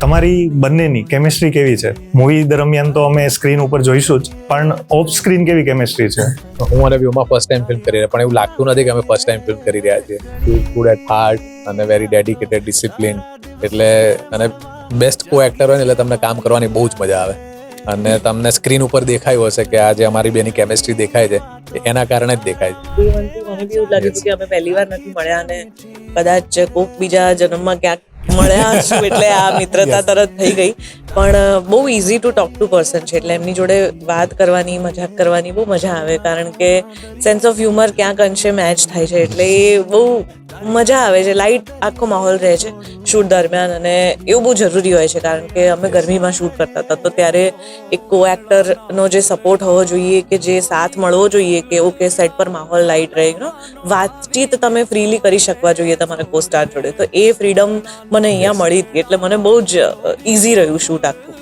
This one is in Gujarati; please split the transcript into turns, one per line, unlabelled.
તમારી બંનેની કેમિસ્ટ્રી કેવી છે? મૂવી દરમિયાન તો અમે સ્ક્રીન ઉપર જોઈશું જ, પણ ઓફ સ્ક્રીન કેવી કેમિસ્ટ્રી છે?
હું અને વ્યુમાં ફર્સ્ટ ટાઈમ ફિલ્મ કરી રહ્યા, પણ એવું લાગતું નથી કે અમે ફર્સ્ટ ટાઈમ ફિલ્મ કરી રહ્યા છીએ. He is good at heart અને વેરી ડેડિકેટેડ, ડિસિપ્લિન. એટલે અને બેસ્ટ કો એક્ટર હોય ને એટલે તમને કામ કરવાની બહુ જ મજા આવે. અને તમને સ્ક્રીન ઉપર દેખાયું હશે કે આ જે અમારી બેની કેમિસ્ટ્રી દેખાય છે એ એના કારણે જ દેખાય છે.
મને બી એવું લાગ્યું હતું કે અમે પહેલી વાર નથી મળ્યા અને કદાચ કોક બીજા જન્મમાં ક્યાંક મળ્યા હશું એટલે આ મિત્રતા તરત થઈ ગઈ. પણ બહુ easy to talk to person છે, એટલે એમની જોડે વાત કરવાની, મજાક કરવાની બહુ મજા આવે, કારણ કે સેન્સ ઓફ હ્યુમર ક્યાંક અંશે મેચ થાય છે, એટલે એ બહુ મજા આવે છે. લાઇટ આખો માહોલ રહે છે શૂટ દરમિયાન, અને એવું બહુ જરૂરી હોય છે, કારણ કે અમે ગરમીમાં શૂટ કરતા હતા, તો ત્યારે એક કો એક્ટરનો જે સપોર્ટ હોવો જોઈએ, કે જે સાથ મળવો જોઈએ, કે ઓકે સેટ પર માહોલ લાઇટ રહે, વાતચીત તમે ફ્રીલી કરી શકવા જોઈએ તમારા કો સ્ટાર જોડે. તો એ ફ્રીડમ મને અહીંયા મળી હતી, એટલે મને બહુ જ ઇઝી રહ્યું શૂટ આખું.